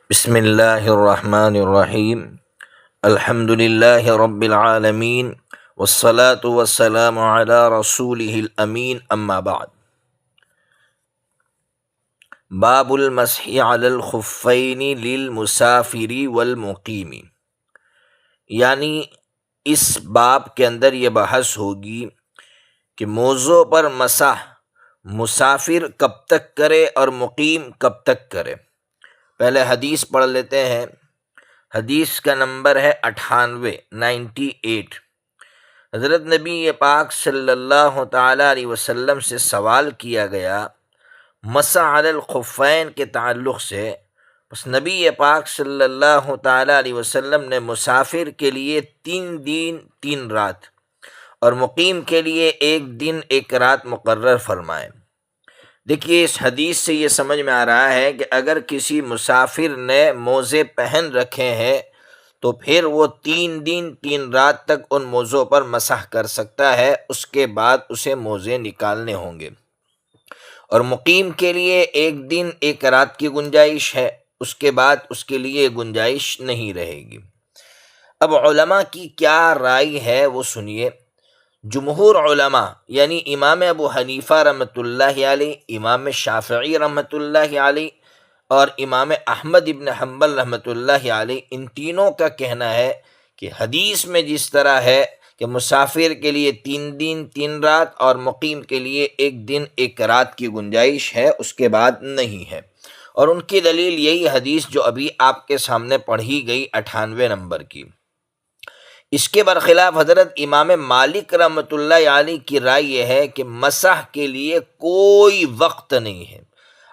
بسم اللہ الرحمن الرحیم الحمد للہ رب العالمین والصلاة والسلام علی رسولہ الامین اما بعد باب المسح علی الخفین للمسافر والمقیم، یعنی اس باب کے اندر یہ بحث ہوگی کہ موضوع پر مسح مسافر کب تک کرے اور مقیم کب تک کرے۔ پہلے حدیث پڑھ لیتے ہیں۔ حدیث کا نمبر ہے 98 حضرت نبی پاک صلی اللہ تعالی علیہ وسلم سے سوال کیا گیا مسح علی الخفین کے تعلق سے، بس نبی پاک صلی اللہ تعالی علیہ وسلم نے مسافر کے لیے 3 دن 3 رات اور مقیم کے لیے 1 دن 1 رات مقرر فرمائے۔ دیکھیے اس حدیث سے یہ سمجھ میں آ رہا ہے کہ اگر کسی مسافر نے موزے پہن رکھے ہیں تو پھر وہ 3 دن 3 رات تک ان موزوں پر مسح کر سکتا ہے، اس کے بعد اسے موزے نکالنے ہوں گے۔ اور مقیم کے لیے 1 دن 1 رات کی گنجائش ہے، اس کے بعد اس کے لیے گنجائش نہیں رہے گی۔ اب علماء کی کیا رائے ہے وہ سنیے۔ جمہور علماء یعنی امام ابو حنیفہ رحمۃ اللہ علیہ، امام شافعی رحمۃ اللہ علیہ اور امام احمد ابن حنبل رحمۃ اللہ علیہ، ان تینوں کا کہنا ہے کہ حدیث میں جس طرح ہے کہ مسافر کے لیے 3 دن 3 رات اور مقیم کے لیے 1 دن 1 رات کی گنجائش ہے، اس کے بعد نہیں ہے۔ اور ان کی دلیل یہی حدیث جو ابھی آپ کے سامنے پڑھی گئی 98 نمبر کی۔ اس کے برخلاف حضرت امام مالک رحمۃ اللہ علیہ کی رائے یہ ہے کہ مسح کے لیے کوئی وقت نہیں ہے،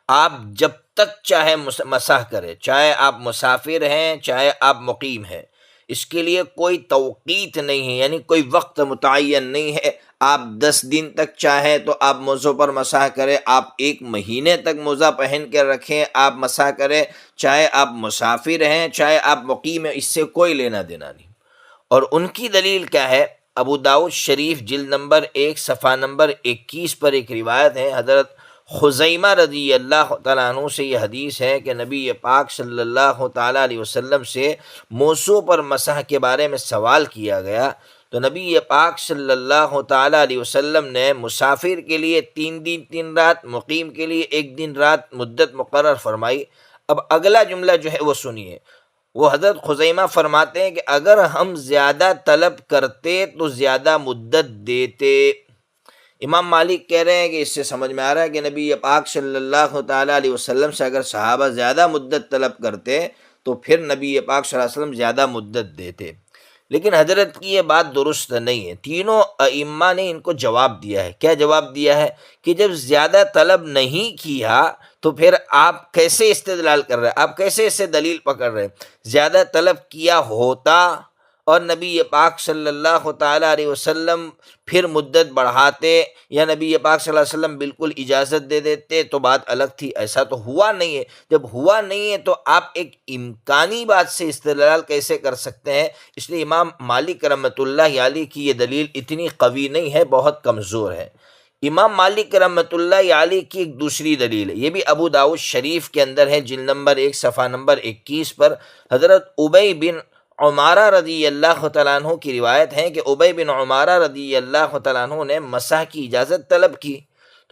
آپ جب تک چاہے مسح کرے، چاہے آپ مسافر ہیں چاہے آپ مقیم ہیں، اس کے لیے کوئی توقیت نہیں ہے، یعنی کوئی وقت متعین نہیں ہے۔ آپ 10 دن تک چاہیں تو آپ موزوں پر مسح کریں، آپ 1 مہینے تک موزہ پہن کے رکھیں آپ مسح کریں، چاہے آپ مسافر ہیں چاہے آپ مقیم ہیں، اس سے کوئی لینا دینا نہیں۔ اور ان کی دلیل کیا ہے؟ ابو داؤد شریف جلد نمبر 1 صفحہ نمبر 21 پر ایک روایت ہے، حضرت خزیمہ رضی اللہ تعالیٰ عنہ سے یہ حدیث ہے کہ نبی پاک صلی اللہ تعالیٰ علیہ وسلم سے موضوع پر مسح کے بارے میں سوال کیا گیا، تو نبی پاک صلی اللہ تعالیٰ علیہ وسلم نے مسافر کے لیے 3 دن 3 رات، مقیم کے لیے 1 دن رات مدت مقرر فرمائی۔ اب اگلا جملہ جو ہے وہ سنیے، وہ حضرت خزیمہ فرماتے ہیں کہ اگر ہم زیادہ طلب کرتے تو زیادہ مدت دیتے۔ امام مالک کہہ رہے ہیں کہ اس سے سمجھ میں آ رہا ہے کہ نبی پاک صلی اللہ تعالیٰ علیہ وسلم سے اگر صحابہ زیادہ مدت طلب کرتے تو پھر نبی پاک صلی اللہ علیہ وسلم زیادہ مدت دیتے، لیکن حضرت کی یہ بات درست نہیں ہے۔ تینوں ائمہ نے ان کو جواب دیا ہے۔ کیا جواب دیا ہے؟ کہ جب زیادہ طلب نہیں کیا تو پھر آپ کیسے استدلال کر رہے ہیں، آپ کیسے اس سے دلیل پکڑ رہے ہیں؟ زیادہ طلب کیا ہوتا اور نبی پاک صلی اللہ تعالیٰ علیہ وسلم پھر مدت بڑھاتے یا نبی پاک صلی اللہ علیہ وسلم بالکل اجازت دے دیتے تو بات الگ تھی۔ ایسا تو ہوا نہیں ہے۔ جب ہوا نہیں ہے تو آپ ایک امکانی بات سے استدلال کیسے کر سکتے ہیں؟ اس لیے امام مالک رحمۃ اللہ علیہ کی یہ دلیل اتنی قوی نہیں ہے، بہت کمزور ہے۔ امام مالک رحمۃ اللہ علیہ کی ایک دوسری دلیل ہے، یہ بھی ابو داؤد شریف کے اندر ہے، جلد نمبر 1 صفحہ نمبر 21 پر حضرت ابی بن عمارہ رضی اللہ تعالیٰ عنہ کی روایت ہے کہ ابی بن عمارہ رضی اللہ تعالیٰ عنہ نے مسح کی اجازت طلب کی،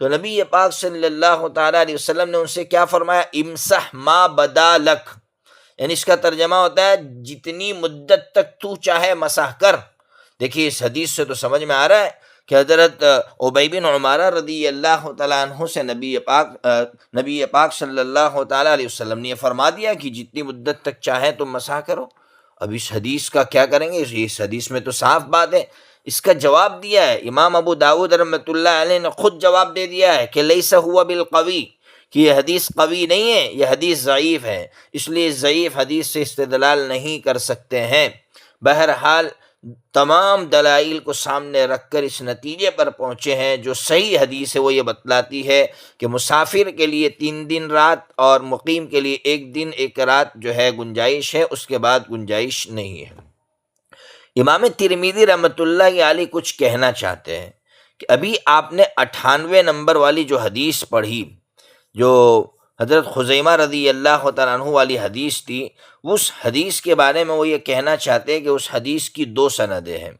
تو نبی پاک صلی اللہ تعالیٰ علیہ وسلم نے ان سے کیا فرمایا؟ امسح ما بدا لک، یعنی اس کا ترجمہ ہوتا ہے جتنی مدت تک تو چاہے مسح کر۔ دیکھیے اس حدیث سے تو سمجھ میں آ رہا ہے کہ حضرت ابی بن عمارہ رضی اللہ تعالیٰ عنہ سے نبی پاک صلی اللہ تعالیٰ علیہ وسلم نے یہ فرما دیا کہ جتنی مدت تک چاہیں تم مسح کرو۔ اب اس حدیث کا کیا کریں گے؟ اس حدیث میں تو صاف بات ہے، اس کا جواب دیا ہے امام ابو داؤد رحمۃ اللہ علیہ نے، خود جواب دے دیا ہے کہ لیس ہوا بالقوی، کہ یہ حدیث قوی نہیں ہے، یہ حدیث ضعیف ہے، اس لیے ضعیف حدیث سے استدلال نہیں کر سکتے ہیں۔ بہرحال تمام دلائل کو سامنے رکھ کر اس نتیجے پر پہنچے ہیں، جو صحیح حدیث ہے وہ یہ بتلاتی ہے کہ مسافر کے لیے 3 دن رات اور مقیم کے لیے 1 دن 1 رات جو ہے گنجائش ہے، اس کے بعد گنجائش نہیں ہے۔ امام ترمذی رحمۃ اللہ علیہ کچھ کہنا چاہتے ہیں کہ ابھی آپ نے 98 نمبر والی جو حدیث پڑھی، جو حضرت خزیمہ رضی اللہ تعالیٰ عنہ والی حدیث تھی، اس حدیث کے بارے میں وہ یہ کہنا چاہتے ہیں کہ اس حدیث کی دو سندیں ہیں،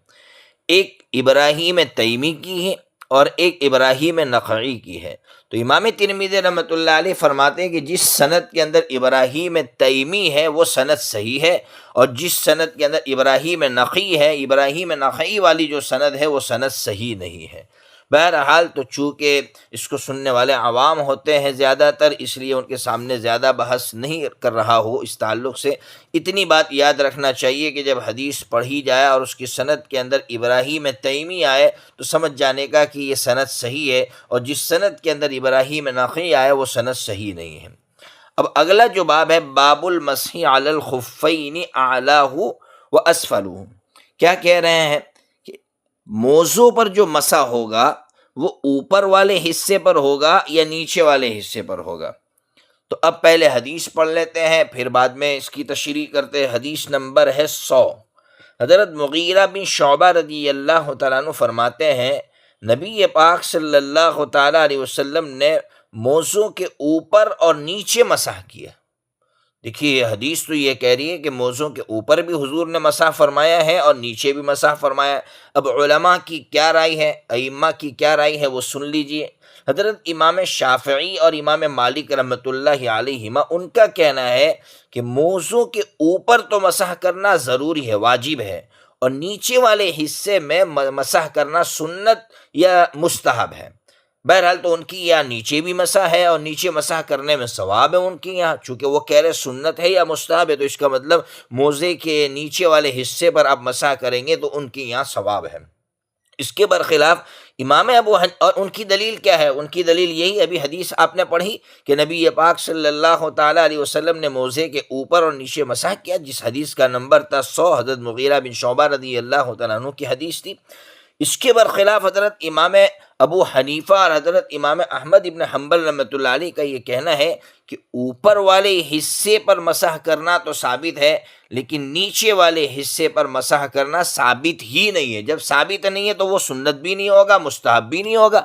ایک ابراہیم تیمی کی ہے اور ایک ابراہیم نخعی کی ہے۔ تو امام ترمذی رحمۃ اللہ علیہ فرماتے ہیں کہ جس سند کے اندر ابراہیم تیمی ہے وہ سند صحیح ہے، اور جس سند کے اندر ابراہیم نخعی ہے، ابراہیم نخعی والی جو سند ہے وہ سند صحیح نہیں ہے۔ بہرحال تو چونکہ اس کو سننے والے عوام ہوتے ہیں زیادہ تر، اس لیے ان کے سامنے زیادہ بحث نہیں کر رہا ہو اس تعلق سے۔ اتنی بات یاد رکھنا چاہیے کہ جب حدیث پڑھی جائے اور اس کی سند کے اندر ابراہیم تیمی آئے تو سمجھ جانے کا کہ یہ سند صحیح ہے، اور جس سند کے اندر ابراہیم نخعی آئے وہ سند صحیح نہیں ہے۔ اب اگلا جو باب ہے، باب المسح علی الخفین اعلاہ و اسفلہ، کیا کہہ رہے ہیں کہ موزوں پر جو مسح ہوگا وہ اوپر والے حصے پر ہوگا یا نیچے والے حصے پر ہوگا؟ تو اب پہلے حدیث پڑھ لیتے ہیں، پھر بعد میں اس کی تشریح کرتے ہیں۔ حدیث نمبر ہے 100۔ حضرت مغیرہ بن شعبہ رضی اللہ تعالیٰ عنہ فرماتے ہیں، نبی پاک صلی اللہ تعالیٰ علیہ وسلم نے موزوں کے اوپر اور نیچے مسح کیا۔ دیکھیے حدیث تو یہ کہہ رہی ہے کہ موزوں کے اوپر بھی حضور نے مسح فرمایا ہے اور نیچے بھی مسح فرمایا ہے۔ اب علماء کی کیا رائے ہے، ائمہ کی کیا رائے ہے، وہ سن لیجئے۔ حضرت امام شافعی اور امام مالک رحمۃ اللہ علیہما، ان کا کہنا ہے کہ موزوں کے اوپر تو مسح کرنا ضروری ہے، واجب ہے، اور نیچے والے حصے میں مسح کرنا سنت یا مستحب ہے۔ بہرحال تو ان کی یہاں نیچے بھی مسح ہے، اور نیچے مسح کرنے میں ثواب ہے ان کی یہاں، چونکہ وہ کہہ رہے سنت ہے یا مستحب ہے، تو اس کا مطلب موزے کے نیچے والے حصے پر آپ مسح کریں گے تو ان کی یہاں ثواب ہے۔ اس کے برخلاف امام ابو اور ان کی دلیل کیا ہے؟ ان کی دلیل یہی، ابھی حدیث آپ نے پڑھی کہ نبی پاک صلی اللہ تعالیٰ علیہ وسلم نے موزے کے اوپر اور نیچے مسح کیا، جس حدیث کا نمبر تھا 100، حضرت مغیرہ بن شعبہ رضی اللہ تعالیٰ عنہ کی حدیث تھی۔ اس کے برخلاف حضرت امام ابو حنیفہ اور حضرت امام احمد ابن حنبل رحمۃ اللہ علیہ کا یہ کہنا ہے کہ اوپر والے حصے پر مسح کرنا تو ثابت ہے، لیکن نیچے والے حصے پر مسح کرنا ثابت ہی نہیں ہے۔ جب ثابت نہیں ہے تو وہ سنت بھی نہیں ہوگا، مستحب بھی نہیں ہوگا،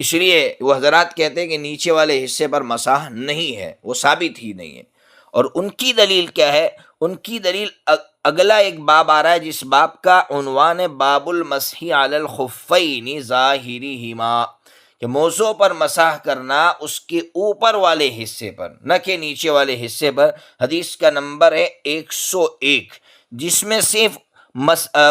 اس لیے وہ حضرات کہتے ہیں کہ نیچے والے حصے پر مسح نہیں ہے، وہ ثابت ہی نہیں ہے۔ اور ان کی دلیل کیا ہے؟ ان کی دلیل اگلا ایک باب آ رہا ہے، جس باب کا عنوان ہے باب المسح علی الخفین ظاہرہما، کہ موزوں پر مسح کرنا اس کے اوپر والے حصے پر، نہ کہ نیچے والے حصے پر۔ حدیث کا نمبر ہے 101، جس میں صرف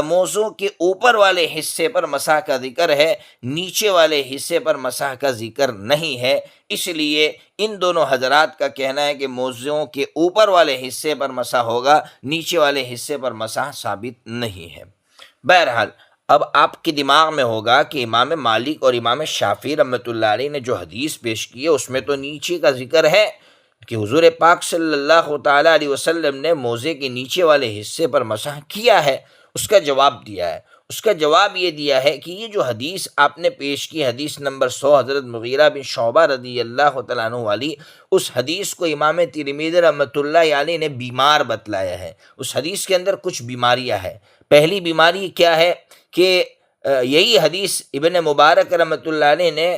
موزوں کے اوپر والے حصے پر مسح کا ذکر ہے، نیچے والے حصے پر مسح کا ذکر نہیں ہے۔ اس لیے ان دونوں حضرات کا کہنا ہے کہ موزوں کے اوپر والے حصے پر مسح ہوگا، نیچے والے حصے پر مسح ثابت نہیں ہے۔ بہرحال اب آپ کے دماغ میں ہوگا کہ امام مالک اور امام شافعی رحمۃ اللہ علیہ نے جو حدیث پیش کی ہے اس میں تو نیچے کا ذکر ہے کہ حضور پاک صلی اللہ تعالیٰ علیہ وسلم نے موزے کے نیچے والے حصے پر مسح کیا ہے۔ اس کا جواب دیا ہے، اس کا جواب یہ دیا ہے کہ یہ جو حدیث آپ نے پیش کی، حدیث نمبر 100 حضرت مغیرہ بن شعبہ رضی اللہ تعالیٰ عنہ والی، اس حدیث کو امام ترمذی رحمۃ اللہ علیہ نے بیمار بتلایا ہے۔ اس حدیث کے اندر کچھ بیماریاں ہیں۔ پہلی بیماری کیا ہے کہ یہی حدیث ابن مبارک رحمۃ اللہ علیہ نے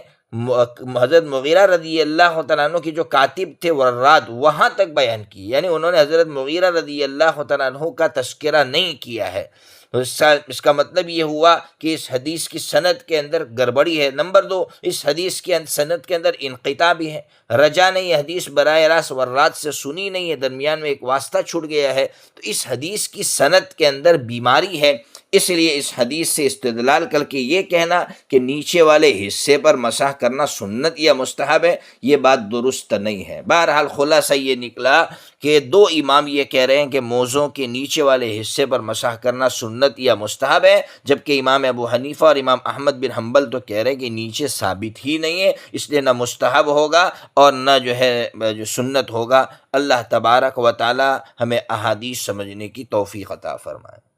حضرت مغیرہ رضی اللہ تعالیٰ عنہ کے جو کاتب تھے وراد، وہاں تک بیان کی، یعنی انہوں نے حضرت مغیرہ رضی اللہ تعالیٰ عنہ کا تذکرہ نہیں کیا ہے۔ اس کا مطلب یہ ہوا کہ اس حدیث کی سند کے اندر گڑبڑی ہے۔ نمبر 2، اس حدیث کی سند کے اندر انقطاع بھی ہے، رجا نہیں، یہ حدیث براہ راست وراد سے سنی نہیں ہے، درمیان میں ایک واسطہ چھوٹ گیا ہے، تو اس حدیث کی سند کے اندر بیماری ہے۔ اس لیے اس حدیث سے استدلال کر کے یہ کہنا کہ نیچے والے حصے پر مسح کرنا سنت یا مستحب ہے، یہ بات درست نہیں ہے۔ بہرحال خلاصہ یہ نکلا کہ دو امام یہ کہہ رہے ہیں کہ موزوں کے نیچے والے حصے پر مسح کرنا سنت یا مستحب ہے، جبکہ امام ابو حنیفہ اور امام احمد بن حنبل تو کہہ رہے ہیں کہ نیچے ثابت ہی نہیں ہے، اس لیے نہ مستحب ہوگا اور نہ جو سنت ہوگا۔ اللہ تبارک و تعالی ہمیں احادیث سمجھنے کی توفیق عطا فرمائے۔